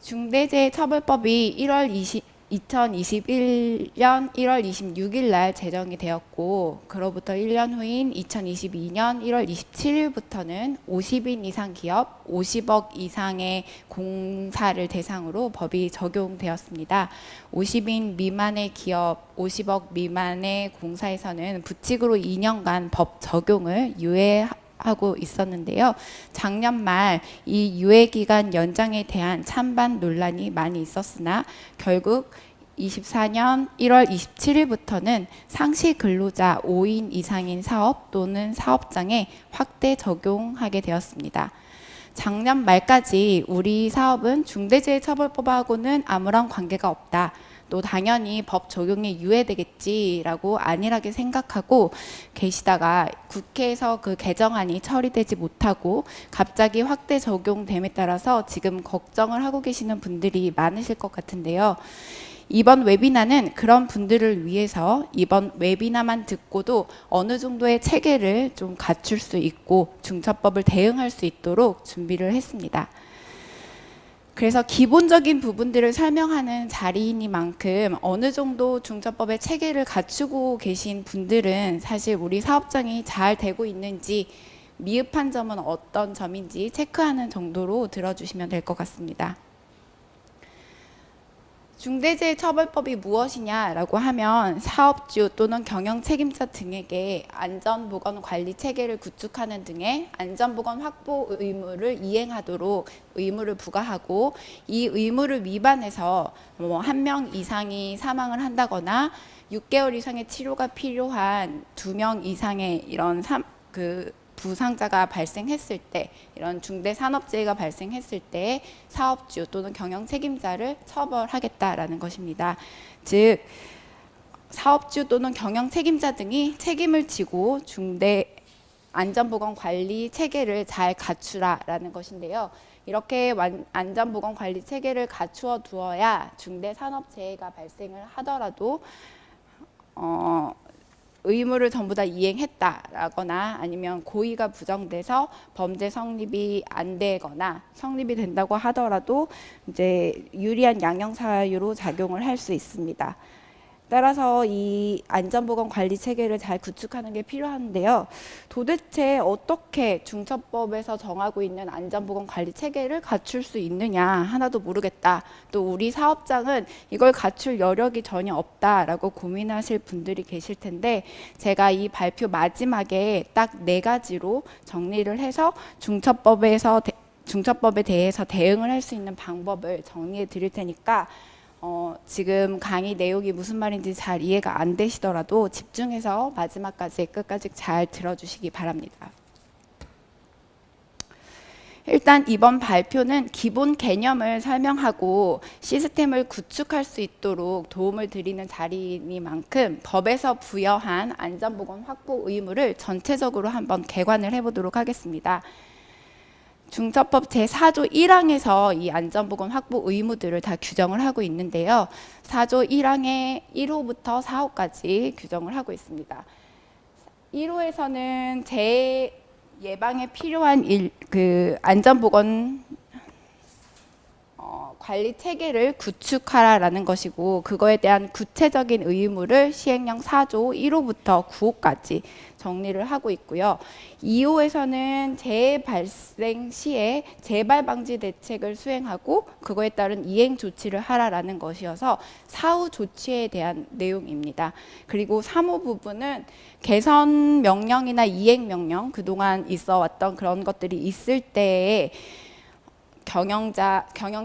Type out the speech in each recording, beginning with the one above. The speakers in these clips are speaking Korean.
중대재해처벌법이 2021년 1월 26일 날 제정이 되었고, 그로부터 1년 후인 2022년 1월 27일부터는 50인 이상 기업 50억 이상의 공사를 대상으로 법이 적용되었습니다. 50인 미만의 기업 50억 미만의 공사에서는 부칙으로 2년간 법 적용을 유예하고 있었는데요. 작년 말 이 유예 기간 연장에 대한 찬반 논란이 많이 있었으나 결국 24년 1월 27일부터는 상시 근로자 5인 이상인 사업 또는 사업장에 확대 적용하게 되었습니다. 작년 말까지 우리 사업은 중대재해처벌법하고는 아무런 관계가 없다. 또 당연히 법 적용이 유예되겠지라고 안일하게 생각하고 계시다가 국회에서 그 개정안이 처리되지 못하고 갑자기 확대 적용됨에 따라서 지금 걱정을 하고 계시는 분들이 많으실 것 같은데요. 이번 웨비나는 그런 분들을 위해서 이번 웨비나만 듣고도 어느 정도의 체계를 좀 갖출 수 있고 중처법을 대응할 수 있도록 준비를 했습니다. 그래서 기본적인 부분들을 설명하는 자리이니만큼 어느 정도 중처법의 체계를 갖추고 계신 분들은 사실 우리 사업장이 잘 되고 있는지 미흡한 점은 어떤 점인지 체크하는 정도로 들어주시면 될 것 같습니다. 중대재해처벌법이 무엇이냐라고 하면 사업주 또는 경영책임자 등에게 안전보건관리 체계를 구축하는 등의 안전보건 확보 의무를 이행하도록 의무를 부과하고, 이 의무를 위반해서 한 명 이상이 사망을 한다거나 6개월 이상의 치료가 필요한 2명 이상의 이런 부상자가 발생했을 때, 이런 중대산업재해가 발생했을 때 사업주 또는 경영 책임자를 처벌하겠다라는 것입니다. 즉 사업주 또는 경영 책임자 등이 책임을 지고 중대 안전보건 관리 체계를 잘 갖추라라는 것인데요. 이렇게 안전보건 관리 체계를 갖추어 두어야 중대산업재해가 발생을 하더라도 의무를 전부 다 이행했다라거나 아니면 고의가 부정돼서 범죄 성립이 안 되거나 성립이 된다고 하더라도 이제 유리한 양형 사유로 작용을 할 수 있습니다. 따라서 이 안전보건 관리 체계를 잘 구축하는 게 필요한데요. 도대체 어떻게 중처법에서 정하고 있는 안전보건 관리 체계를 갖출 수 있느냐, 하나도 모르겠다. 또 우리 사업장은 이걸 갖출 여력이 전혀 없다라고 고민하실 분들이 계실 텐데, 제가 이 발표 마지막에 딱 4가지로 정리를 해서 중처법에 대해서 대응을 할 수 있는 방법을 정리해 드릴 테니까 지금 강의 내용이 무슨 말인지 잘 이해가 안 되시더라도 집중해서 마지막까지 끝까지 잘 들어주시기 바랍니다. 일단 이번 발표는 기본 개념을 설명하고 시스템을 구축할 수 있도록 도움을 드리는 자리이니만큼 법에서 부여한 안전보건 확보 의무를 전체적으로 한번 개관을 해보도록 하겠습니다. 중처법 제4조 1항에서 이 안전보건 확보 의무들을 다 규정을 하고 있는데요. 4조 1항의 1호부터 4호까지 규정을 하고 있습니다. 1호에서는 재해 예방에 필요한 안전보건 관리 체계를 구축하라라는 것이고, 그거에 대한 구체적인 의무를 시행령 4조 1호부터 9호까지 정리를 하고 있고요. 2호에서는 재해 발생 시에 재발 방지 대책을 수행하고 그거에 따른 이행 조치를 하라라는 것이어서 사후 조치에 대한 내용입니다. 그리고 3호 부분은 개선 명령이나 이행 명령, 그동안 있어 왔던 그런 것들이 있을 때에 경영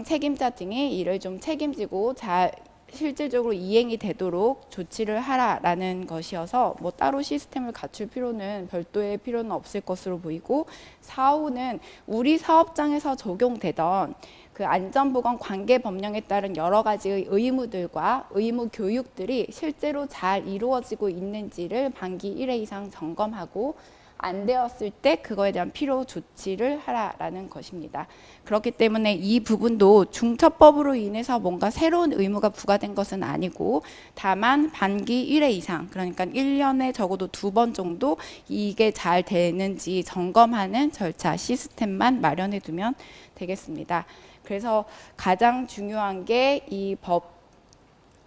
책임자 등이 이를 좀 책임지고 잘 실질적으로 이행이 되도록 조치를 하라라는 것이어서 따로 시스템을 갖출 필요는 별도의 필요는 없을 것으로 보이고, 4호는 우리 사업장에서 적용되던 그 안전보건 관계법령에 따른 여러 가지의 의무들과 의무 교육들이 실제로 잘 이루어지고 있는지를 반기 1회 이상 점검하고 안 되었을 때 그거에 대한 필요 조치를 하라라는 것입니다. 그렇기 때문에 이 부분도 중첩법으로 인해서 뭔가 새로운 의무가 부과된 것은 아니고 다만 반기 1회 이상, 그러니까 1년에 적어도 2번 정도 이게 잘 되는지 점검하는 절차 시스템만 마련해 두면 되겠습니다. 그래서 가장 중요한 게 이 법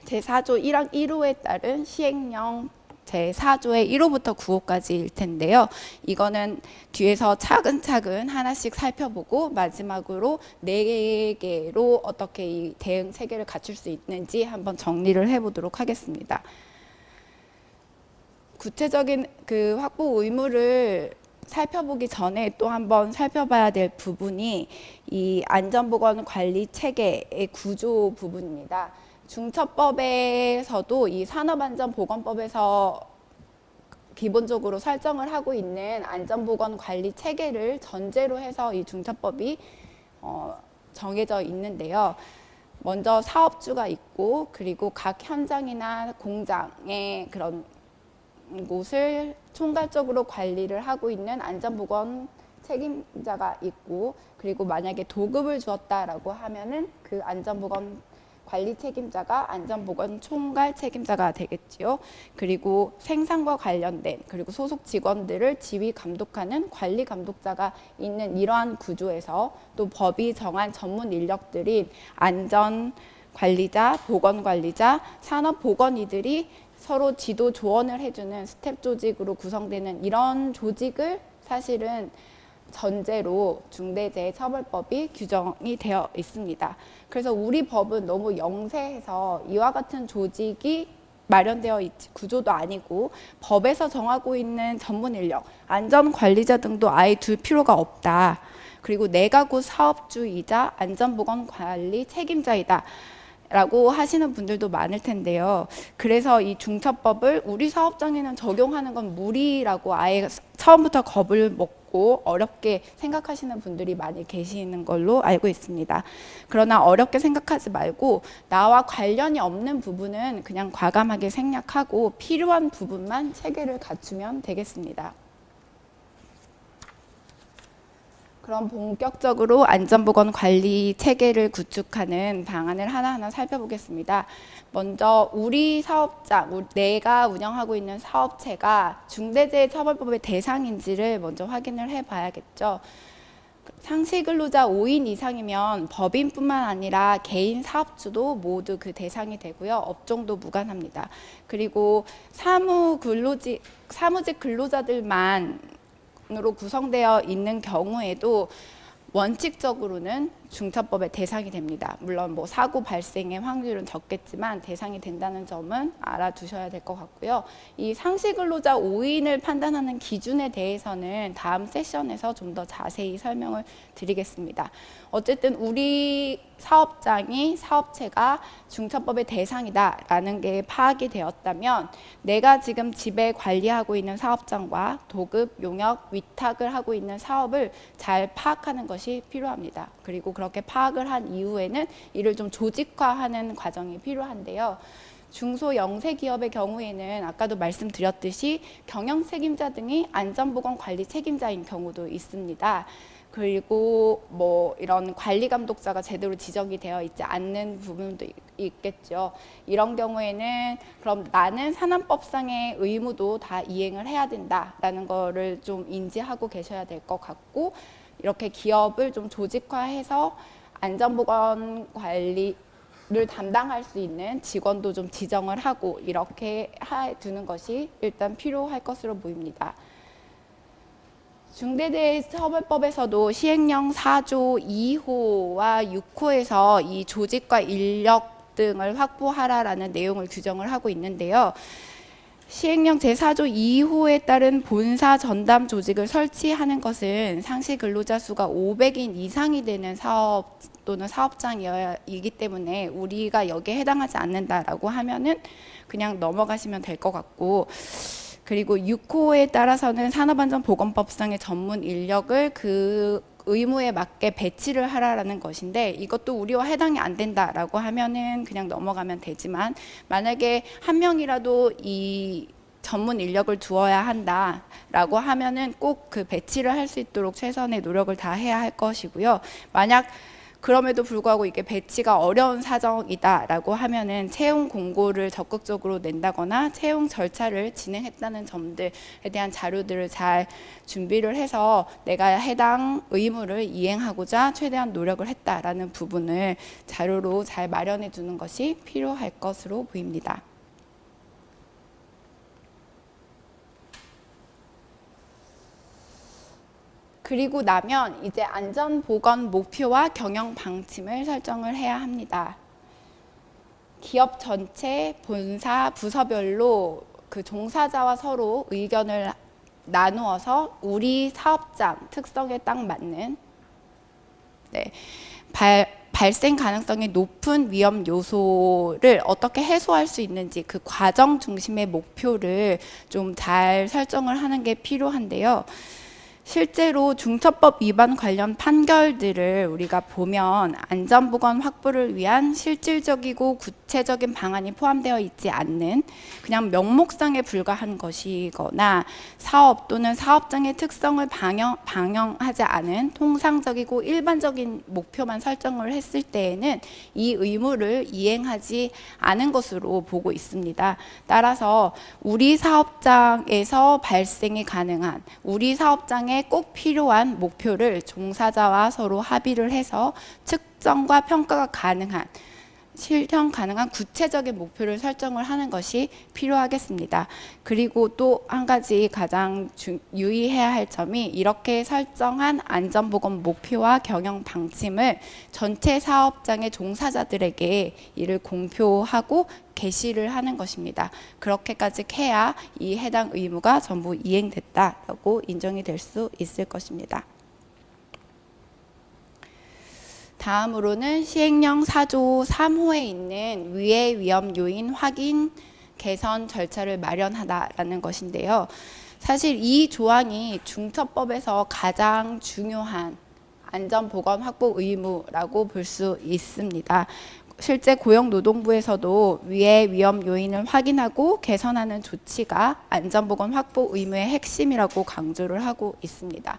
제4조 1항 1호에 따른 시행령 제4조의 1호부터 9호까지일 텐데요. 이거는 뒤에서 차근차근 하나씩 살펴보고 마지막으로 4개로 어떻게 이 대응 체계를 갖출 수 있는지 한번 정리를 해보도록 하겠습니다. 구체적인 그 확보 의무를 살펴보기 전에 또 한번 살펴봐야 될 부분이 이 안전보건 관리 체계의 구조 부분입니다. 중첩법에서도 이 산업안전보건법에서 기본적으로 설정을 하고 있는 안전보건관리 체계를 전제로 해서 이 중첩법이 정해져 있는데요. 먼저 사업주가 있고 그리고 각 현장이나 공장의 그런 곳을 총괄적으로 관리를 하고 있는 안전보건 책임자가 있고 그리고 만약에 도급을 주었다라고 하면은 그 안전보건 관리 책임자가 안전보건 총괄 책임자가 되겠지요. 그리고 생산과 관련된 그리고 소속 직원들을 지휘 감독하는 관리 감독자가 있는 이러한 구조에서 또 법이 정한 전문 인력들인 안전 관리자, 보건 관리자, 산업 보건이들이 서로 지도 조언을 해주는 스텝 조직으로 구성되는 이런 조직을 사실은 전제로 중대재해처벌법이 규정이 되어 있습니다. 그래서 우리 법은 너무 영세해서 이와 같은 조직이 마련되어 있지 구조도 아니고 법에서 정하고 있는 전문 인력, 안전관리자 등도 아예 둘 필요가 없다. 그리고 내가 곧 사업주이자 안전보건관리 책임자이다. 라고 하시는 분들도 많을 텐데요. 그래서 이 중첩법을 우리 사업장에는 적용하는 건 무리라고 아예 처음부터 겁을 먹고 어렵게 생각하시는 분들이 많이 계시는 걸로 알고 있습니다. 그러나 어렵게 생각하지 말고 나와 관련이 없는 부분은 그냥 과감하게 생략하고 필요한 부분만 체계를 갖추면 되겠습니다. 그럼 본격적으로 안전보건 관리 체계를 구축하는 방안을 하나하나 살펴보겠습니다. 먼저 우리 사업장, 내가 운영하고 있는 사업체가 중대재해처벌법의 대상인지를 먼저 확인을 해봐야겠죠. 상시근로자 5인 이상이면 법인뿐만 아니라 개인 사업주도 모두 그 대상이 되고요. 업종도 무관합니다. 그리고 사무직 근로자들만 으로 구성되어 있는 경우에도 원칙적으로는 중첩법의 대상이 됩니다. 물론 뭐 사고 발생의 확률은 적겠지만 대상이 된다는 점은 알아두셔야 될 것 같고요. 이 상시근로자 5인을 판단하는 기준에 대해서는 다음 세션에서 좀 더 자세히 설명을 드리겠습니다. 어쨌든 우리 사업체가 중첩법의 대상이다라는 게 파악이 되었다면 내가 지금 집에 관리하고 있는 사업장과 도급, 용역, 위탁을 하고 있는 사업을 잘 파악하는 것이 필요합니다. 그리고 그렇게 파악을 한 이후에는 이를 좀 조직화하는 과정이 필요한데요. 중소영세 기업의 경우에는 아까도 말씀드렸듯이 경영 책임자 등이 안전보건 관리 책임자인 경우도 있습니다. 그리고 뭐 이런 관리 감독자가 제대로 지정이 되어 있지 않는 부분도 있겠죠. 이런 경우에는 그럼 나는 산안법상의 의무도 다 이행을 해야 된다라는 거를 좀 인지하고 계셔야 될 것 같고 이렇게 기업을 좀 조직화해서 안전보건 관리를 담당할 수 있는 직원도 좀 지정을 하고 이렇게 두는 것이 일단 필요할 것으로 보입니다. 중대재해처벌법에서도 시행령 4조 2호와 6호에서 이 조직과 인력 등을 확보하라라는 내용을 규정을 하고 있는데요. 시행령 제4조 2호에 따른 본사 전담 조직을 설치하는 것은 상시 근로자 수가 500인 이상이 되는 사업 또는 사업장이기 때문에 우리가 여기에 해당하지 않는다라고 하면은 그냥 넘어가시면 될 것 같고 그리고 6호에 따라서는 산업안전보건법상의 전문 인력을 그 의무에 맞게 배치를 하라라는 것인데 이것도 우리와 해당이 안 된다라고 하면은 그냥 넘어가면 되지만 만약에 한 명이라도 이 전문 인력을 두어야 한다라고 하면은 꼭 그 배치를 할 수 있도록 최선의 노력을 다해야 할 것이고요. 만약 그럼에도 불구하고 이게 배치가 어려운 사정이다라고 하면은 채용 공고를 적극적으로 낸다거나 채용 절차를 진행했다는 점들에 대한 자료들을 잘 준비를 해서 내가 해당 의무를 이행하고자 최대한 노력을 했다라는 부분을 자료로 잘 마련해 두는 것이 필요할 것으로 보입니다. 그리고 나면 이제 안전보건 목표와 경영 방침을 설정을 해야 합니다. 기업 전체, 본사, 부서별로 그 종사자와 서로 의견을 나누어서 우리 사업장 특성에 딱 맞는 발생 가능성이 높은 위험 요소를 어떻게 해소할 수 있는지 그 과정 중심의 목표를 좀 잘 설정을 하는 게 필요한데요. 실제로 중처법 위반 관련 판결들을 우리가 보면 안전보건 확보를 위한 실질적이고 구체적인 방안이 포함되어 있지 않는 그냥 명목상에 불과한 것이거나 사업 또는 사업장의 특성을 반영하지 않은 통상적이고 일반적인 목표만 설정을 했을 때에는 이 의무를 이행하지 않은 것으로 보고 있습니다. 따라서 우리 사업장에서 발생이 가능한 우리 사업장의 꼭 필요한 목표를 종사자와 서로 합의를 해서 측정과 평가가 가능한 실현 가능한 구체적인 목표를 설정을 하는 것이 필요하겠습니다. 그리고 또 한 가지 가장 유의해야 할 점이 이렇게 설정한 안전보건 목표와 경영 방침을 전체 사업장의 종사자들에게 이를 공표하고 게시를 하는 것입니다. 그렇게까지 해야 이 해당 의무가 전부 이행됐다라고 인정이 될 수 있을 것입니다. 다음으로는 시행령 4조 3호에 있는 위해 위험 요인 확인 개선 절차를 마련하다라는 것인데요. 사실 이 조항이 중처법에서 가장 중요한 안전보건 확보 의무라고 볼 수 있습니다. 실제 고용노동부에서도 위해 위험 요인을 확인하고 개선하는 조치가 안전보건 확보 의무의 핵심이라고 강조를 하고 있습니다.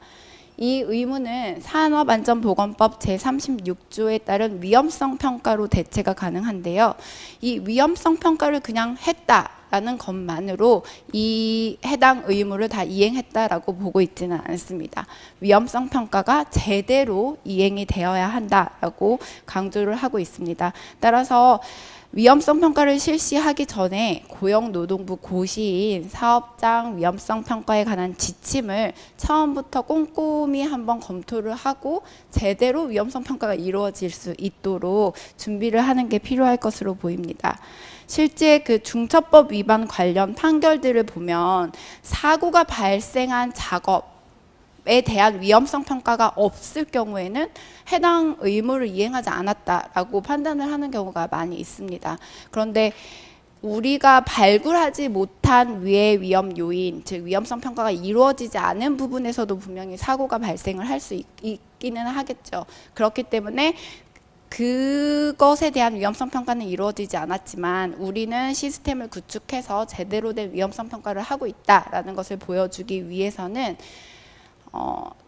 이 의무는 산업안전보건법 제36조에 따른 위험성 평가로 대체가 가능한데요. 이 위험성 평가를 그냥 했다라는 것만으로 이 해당 의무를 다 이행했다라고 보고 있지는 않습니다. 위험성 평가가 제대로 이행이 되어야 한다라고 강조를 하고 있습니다. 따라서 위험성 평가를 실시하기 전에 고용노동부 고시인 사업장 위험성 평가에 관한 지침을 처음부터 꼼꼼히 한번 검토를 하고 제대로 위험성 평가가 이루어질 수 있도록 준비를 하는 게 필요할 것으로 보입니다. 실제 그 중처법 위반 관련 판결들을 보면 사고가 발생한 작업 에 대한 위험성 평가가 없을 경우에는 해당 의무를 이행하지 않았다라고 판단을 하는 경우가 많이 있습니다. 그런데 우리가 발굴하지 못한 위해 위험 요인, 즉 위험성 평가가 이루어지지 않은 부분에서도 분명히 사고가 발생을 할 수 있기는 하겠죠. 그렇기 때문에 그것에 대한 위험성 평가는 이루어지지 않았지만 우리는 시스템을 구축해서 제대로 된 위험성 평가를 하고 있다라는 것을 보여주기 위해서는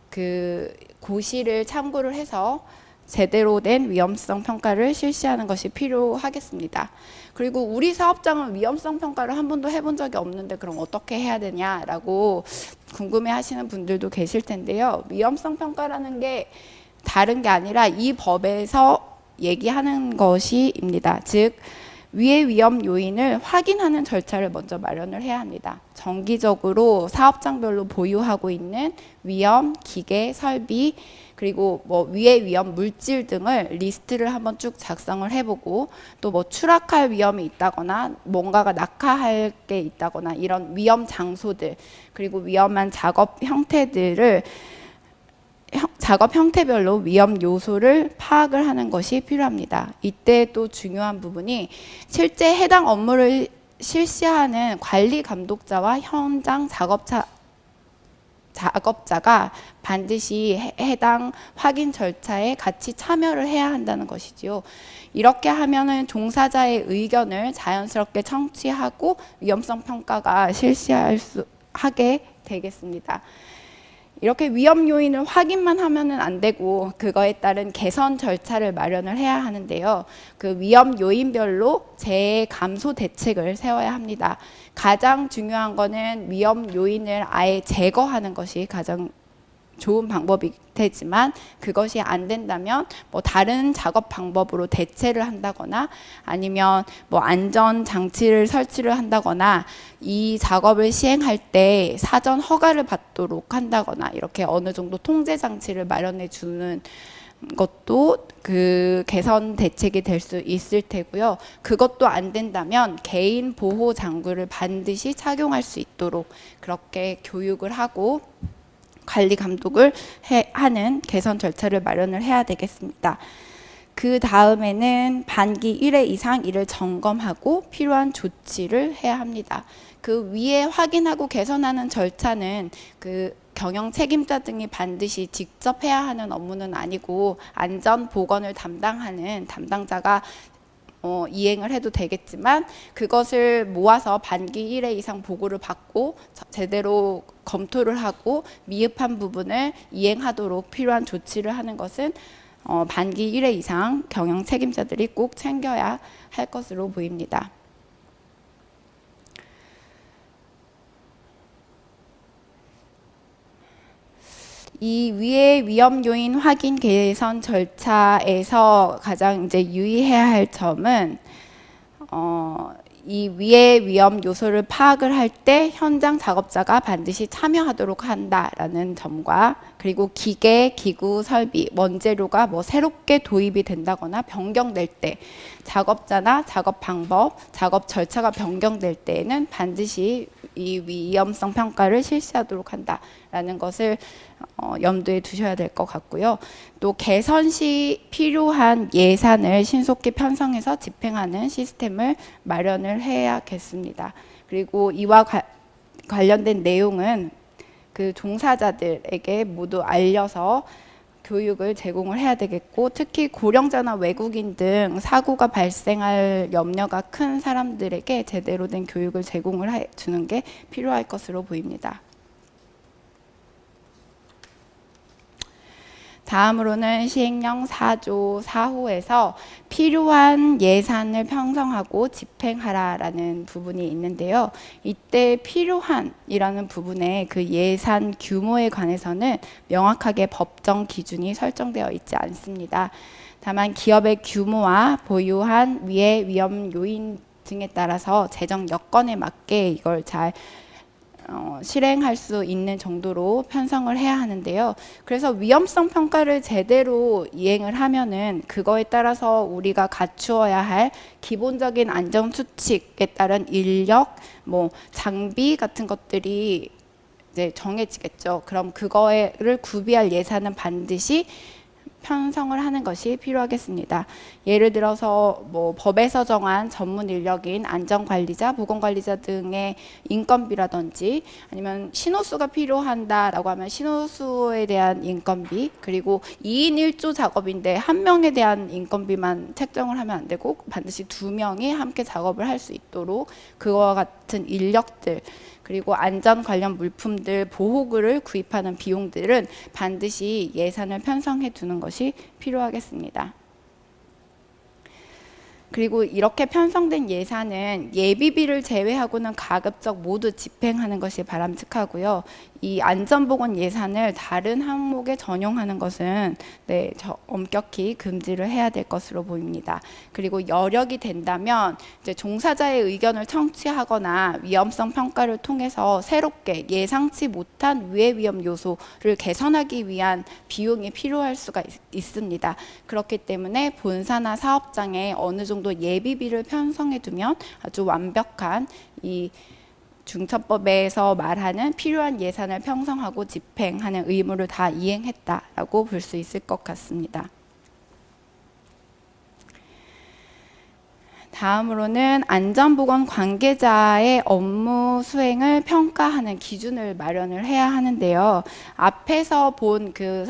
그 고시를 참고를 해서 제대로 된 위험성 평가를 실시하는 것이 필요하겠습니다. 그리고 우리 사업장은 위험성 평가를 한 번도 해본 적이 없는데 그럼 어떻게 해야 되냐라고 궁금해 하시는 분들도 계실 텐데요. 위험성 평가라는 게 다른 게 아니라 이 법에서 얘기하는 것입니다. 즉 위해 위험 요인을 확인하는 절차를 먼저 마련을 해야 합니다. 정기적으로 사업장별로 보유하고 있는 위험, 기계, 설비, 그리고 뭐 위해 위험 물질 등을 리스트를 한번 쭉 작성을 해보고 또 뭐 추락할 위험이 있다거나 뭔가가 낙하할 게 있다거나 이런 위험 장소들 그리고 위험한 작업 형태들을 작업 형태별로 위험 요소를 파악을 하는 것이 필요합니다. 이때 또 중요한 부분이 실제 해당 업무를 작업 작업자가 반드시 해당 확인 절차에 같이 참여를 해야 한다는 것이지요. 이렇게 하면은 종사자의 의견을 자연스럽게 청취하고 위험성 평가가 하게 되겠습니다. 이렇게 위험 요인을 확인만 하면은 안 되고 그거에 따른 개선 절차를 마련을 해야 하는데요. 그 위험 요인별로 재해 감소 대책을 세워야 합니다. 가장 중요한 거는 위험 요인을 아예 제거하는 것이 가장 좋은 방법이 되지만 그것이 안 된다면 뭐 다른 작업 방법으로 대체를 한다거나 아니면 뭐 안전 장치를 설치를 한다거나 이 작업을 시행할 때 사전 허가를 받도록 한다거나 이렇게 어느 정도 통제 장치를 마련해 주는 것도 그 개선 대책이 될 수 있을 테고요. 그것도 안 된다면 개인 보호 장구를 반드시 착용할 수 있도록 그렇게 교육을 하고 관리 감독을 하는 개선 절차를 마련을 해야 되겠습니다. 그 다음에는 반기 1회 이상 이를 점검하고 필요한 조치를 해야 합니다. 그 위에 확인하고 개선하는 절차는 그 경영 책임자 등이 반드시 직접 해야 하는 업무는 아니고 안전 보건을 담당하는 담당자가 이행을 해도 되겠지만 그것을 모아서 반기 1회 이상 보고를 받고 제대로 검토를 하고 미흡한 부분을 이행하도록 필요한 조치를 하는 것은 반기 1회 이상 경영 책임자들이 꼭 챙겨야 할 것으로 보입니다. 이 위의 위험 요인 확인 개선 절차에서 가장 이제 유의해야 할 점은 이 위의 위험 요소를 파악을 할 때 현장 작업자가 반드시 참여하도록 한다라는 점과 그리고 기계, 기구, 설비, 원재료가 뭐 새롭게 도입이 된다거나 변경될 때 작업자나 작업 방법, 작업 절차가 변경될 때에는 반드시 이 위험성 평가를 실시하도록 한다라는 것을 염두에 두셔야 될 것 같고요. 또 개선 시 필요한 예산을 신속히 편성해서 집행하는 시스템을 마련을 해야겠습니다. 그리고 이와 관련된 내용은 그 종사자들에게 모두 알려서 교육을 제공을 해야 되겠고 특히 고령자나 외국인 등 사고가 발생할 염려가 큰 사람들에게 제대로 된 교육을 제공을 주는 게 필요할 것으로 보입니다. 다음으로는 시행령 4조 4호에서 필요한 예산을 편성하고 집행하라라는 부분이 있는데요. 이때 필요한이라는 부분에 그 예산 규모에 관해서는 명확하게 법정 기준이 설정되어 있지 않습니다. 다만 기업의 규모와 보유한 위의 위험 요인 등에 따라서 재정 여건에 맞게 이걸 잘 실행할 수 있는 정도로 편성을 해야 하는데요. 그래서 위험성 평가를 제대로 이행을 하면은 그거에 따라서 우리가 갖추어야 할 기본적인 안전 수칙에 따른 인력, 뭐 장비 같은 것들이 이제 정해지겠죠. 그럼 그거를 구비할 예산은 반드시 편성을 하는 것이 필요하겠습니다. 예를 들어서 뭐 법에서 정한 전문 인력인 안전관리자, 보건관리자 등의 인건비라든지 아니면 신호수가 필요한다라고 하면 신호수에 대한 인건비 그리고 2인 1조 작업인데 한 명에 대한 인건비만 책정을 하면 안 되고 반드시 2명이 함께 작업을 할 수 있도록 그와 같은 인력들 그리고 안전 관련 물품들, 보호구를 구입하는 비용들은 반드시 예산을 편성해 두는 것이 필요하겠습니다. 그리고 이렇게 편성된 예산은 예비비를 제외하고는 가급적 모두 집행하는 것이 바람직하고요. 이 안전보건 예산을 다른 항목에 전용하는 것은 엄격히 금지를 해야 될 것으로 보입니다. 그리고 여력이 된다면 이제 종사자의 의견을 청취하거나 위험성 평가를 통해서 새롭게 예상치 못한 위해 위험 요소를 개선하기 위한 비용이 필요할 수가 있습니다. 그렇기 때문에 본사나 사업장에 어느 정도 예비비를 편성해 두면 아주 완벽한 이 중처법에서 말하는 필요한 예산을 편성하고 집행하는 의무를 다 이행했다라고 볼 수 있을 것 같습니다. 다음으로는 안전보건 관계자의 업무 수행을 평가하는 기준을 마련을 해야 하는데요. 앞에서 본 그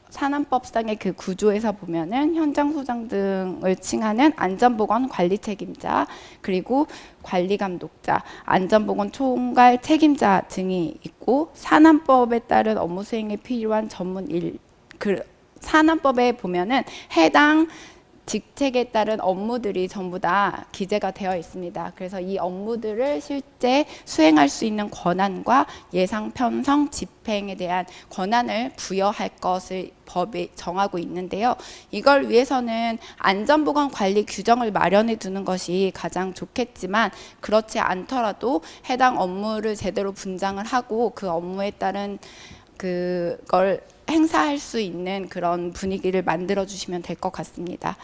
산업법상의 그 구조에서 보면은 현장 소장 등을 칭하는 안전보건 관리 책임자, 그리고 관리 감독자, 안전보건 총괄 책임자 등이 있고, 산안법에 따른 업무 수행에 필요한 산안법에 보면은 해당 직책에 따른 업무들이 전부 다 기재가 되어 있습니다. 그래서 이 업무들을 실제 수행할 수 있는 권한과 예상 편성 집행에 대한 권한을 부여할 것을 법이 정하고 있는데요. 이걸 위해서는 안전보건 관리 규정을 마련해 두는 것이 가장 좋겠지만, 그렇지 않더라도 해당 업무를 제대로 분장을 하고 그 업무에 따른 그걸 행사할 수 있는 그런 분위기를 만들어 주시면 될 것 같습니다.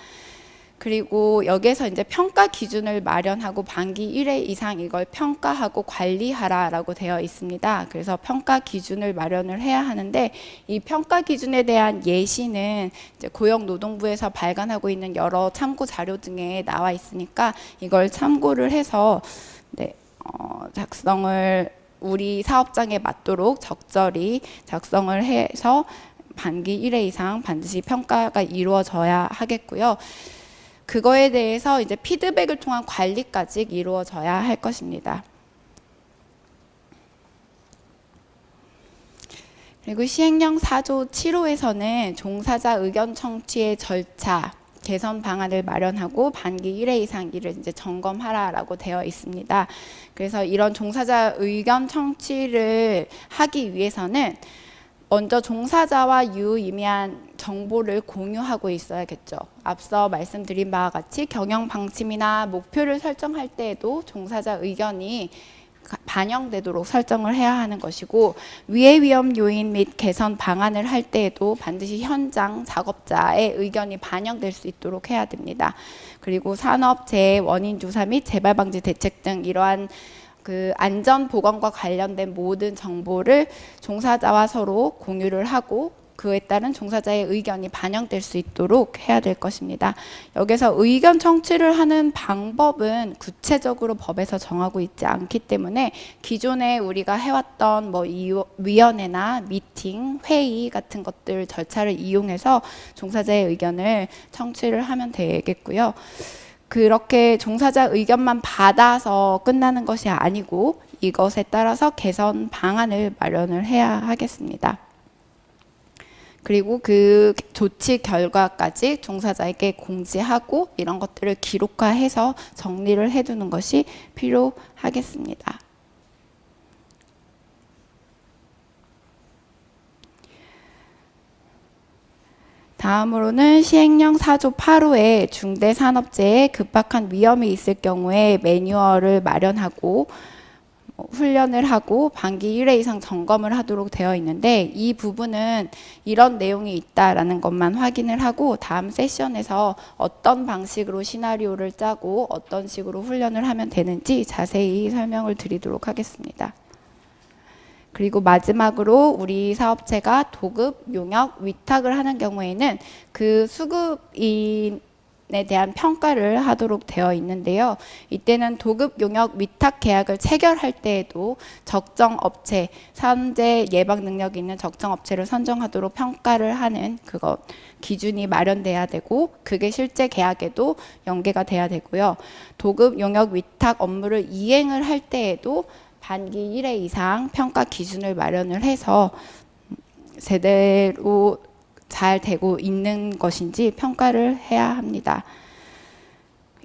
그리고 여기에서 이제 평가 기준을 마련하고 반기 1회 이상 이걸 평가하고 관리하라라고 되어 있습니다. 그래서 평가 기준을 마련을 해야 하는데, 이 평가 기준에 대한 예시는 이제 고용노동부에서 발간하고 있는 여러 참고 자료 등에 나와 있으니까 이걸 참고를 해서 작성을 우리 사업장에 맞도록 적절히 작성을 해서 반기 1회 이상 반드시 평가가 이루어져야 하겠고요. 그거에 대해서 이제 피드백을 통한 관리까지 이루어져야 할 것입니다. 그리고 시행령 4조 7호에서는 종사자 의견 청취의 절차, 개선 방안을 마련하고 반기 1회 이상 이를 이제 점검하라라고 되어 있습니다. 그래서 이런 종사자 의견 청취를 하기 위해서는 먼저 종사자와 유의미한 정보를 공유하고 있어야겠죠. 앞서 말씀드린 바와 같이 경영 방침이나 목표를 설정할 때에도 종사자 의견이 반영되도록 설정을 해야 하는 것이고, 위해 위험 요인 및 개선 방안을 할 때에도 반드시 현장 작업자의 의견이 반영될 수 있도록 해야 됩니다. 그리고 산업 재해 원인 조사 및 재발 방지 대책 등 이러한 그 안전 보건과 관련된 모든 정보를 종사자와 서로 공유를 하고 그에 따른 종사자의 의견이 반영될 수 있도록 해야 될 것입니다. 여기서 의견 청취를 하는 방법은 구체적으로 법에서 정하고 있지 않기 때문에 기존에 우리가 해왔던 뭐 위원회나 미팅, 회의 같은 것들 절차를 이용해서 종사자의 의견을 청취를 하면 되겠고요. 그렇게 종사자 의견만 받아서 끝나는 것이 아니고 이것에 따라서 개선 방안을 마련을 해야 하겠습니다. 그리고 그 조치 결과까지 종사자에게 공지하고 이런 것들을 기록화해서 정리를 해두는 것이 필요하겠습니다. 다음으로는 시행령 4조 8호에 중대산업재해에 급박한 위험이 있을 경우에 매뉴얼을 마련하고 훈련을 하고 반기 1회 이상 점검을 하도록 되어 있는데, 이 부분은 이런 내용이 있다라는 것만 확인을 하고 다음 세션에서 어떤 방식으로 시나리오를 짜고 어떤 식으로 훈련을 하면 되는지 자세히 설명을 드리도록 하겠습니다. 그리고 마지막으로 우리 사업체가 도급, 용역, 위탁을 하는 경우에는 그 수급인에 대한 평가를 하도록 되어 있는데요. 이때는 도급, 용역, 위탁 계약을 체결할 때에도 적정 업체, 산재 예방 능력이 있는 적정 업체를 선정하도록 평가를 하는 그것 기준이 마련돼야 되고, 그게 실제 계약에도 연계가 돼야 되고요. 도급, 용역, 위탁 업무를 이행을 할 때에도 반기 1회 이상 평가 기준을 마련을 해서 제대로 잘 되고 있는 것인지 평가를 해야 합니다.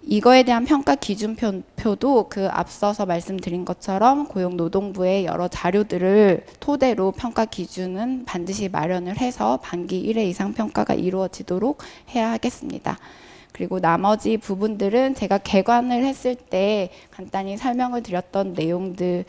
이거에 대한 평가 기준표도 그 앞서서 말씀드린 것처럼 고용노동부의 여러 자료들을 토대로 평가 기준은 반드시 마련을 해서 반기 1회 이상 평가가 이루어지도록 해야 하겠습니다. 그리고 나머지 부분들은 제가 개관을 했을 때 간단히 설명을 드렸던 내용들이고요.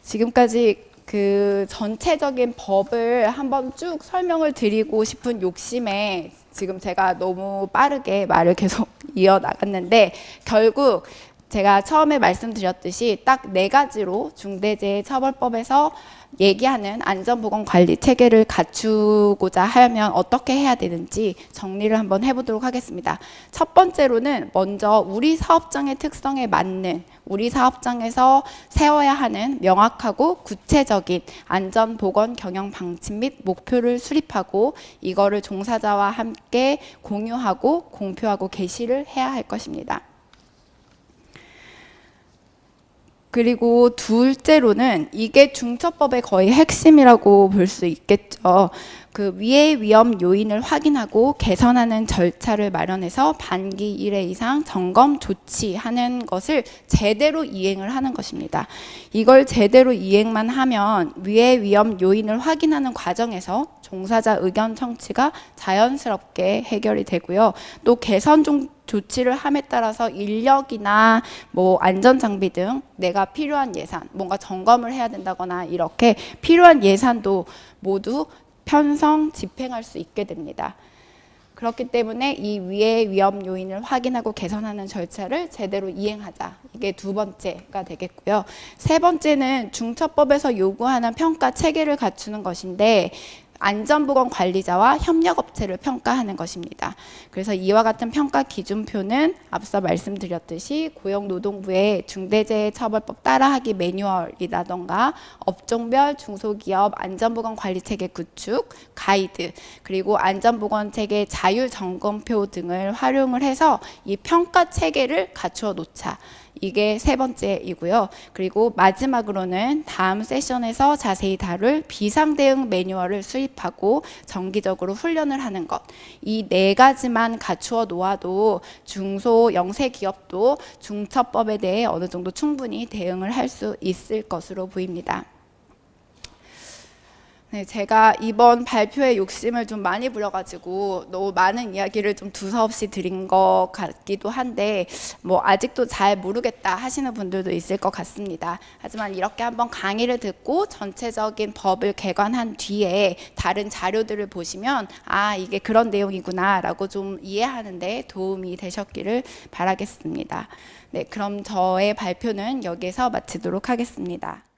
지금까지 그 전체적인 법을 한번 쭉 설명을 드리고 싶은 욕심에 지금 제가 너무 빠르게 말을 계속 이어나갔는데, 결국 제가 처음에 말씀드렸듯이 딱 4가지로 중대재해처벌법에서 얘기하는 안전보건관리 체계를 갖추고자 하면 어떻게 해야 되는지 정리를 한번 해보도록 하겠습니다. 첫 번째로는 먼저 우리 사업장의 특성에 맞는 우리 사업장에서 세워야 하는 명확하고 구체적인 안전보건 경영 방침 및 목표를 수립하고 이거를 종사자와 함께 공유하고 공표하고 게시를 해야 할 것입니다. 그리고 둘째로는 이게 중처법의 거의 핵심이라고 볼 수 있겠죠. 그 위의 위험 요인을 확인하고 개선하는 절차를 마련해서 반기 1회 이상 점검 조치하는 것을 제대로 이행을 하는 것입니다. 이걸 제대로 이행만 하면 위의 위험 요인을 확인하는 과정에서 종사자 의견 청취가 자연스럽게 해결이 되고요. 또 개선 조치를 함에 따라서 인력이나 뭐 안전장비 등 내가 필요한 예산, 뭔가 점검을 해야 된다거나 이렇게 필요한 예산도 모두 편성 집행할 수 있게 됩니다. 그렇기 때문에 이 위의 위험 요인을 확인하고 개선하는 절차를 제대로 이행하자. 이게 두 번째가 되겠고요. 세 번째는 중처법에서 요구하는 평가 체계를 갖추는 것인데 안전보건 관리자와 협력업체를 평가하는 것입니다. 그래서 이와 같은 평가 기준표는 앞서 말씀드렸듯이 고용노동부의 중대재해처벌법 따라하기 매뉴얼이라던가 업종별 중소기업 안전보건 관리체계 구축, 가이드, 그리고 안전보건체계 자율점검표 등을 활용을 해서 이 평가 체계를 갖추어 놓자. 이게 세 번째이고요. 그리고 마지막으로는 다음 세션에서 자세히 다룰 비상대응 매뉴얼을 수립하고 정기적으로 훈련을 하는 것. 이 네 가지만 갖추어 놓아도 중소 영세 기업도 중처법에 대해 어느 정도 충분히 대응을 할 수 있을 것으로 보입니다. 네, 제가 이번 발표에 욕심을 좀 많이 부려가지고 너무 많은 이야기를 좀 두서없이 드린 것 같기도 한데 뭐 아직도 잘 모르겠다 하시는 분들도 있을 것 같습니다. 하지만 이렇게 한번 강의를 듣고 전체적인 법을 개관한 뒤에 다른 자료들을 보시면 아 이게 그런 내용이구나 라고 좀 이해하는 데 도움이 되셨기를 바라겠습니다. 네, 그럼 저의 발표는 여기서 마치도록 하겠습니다.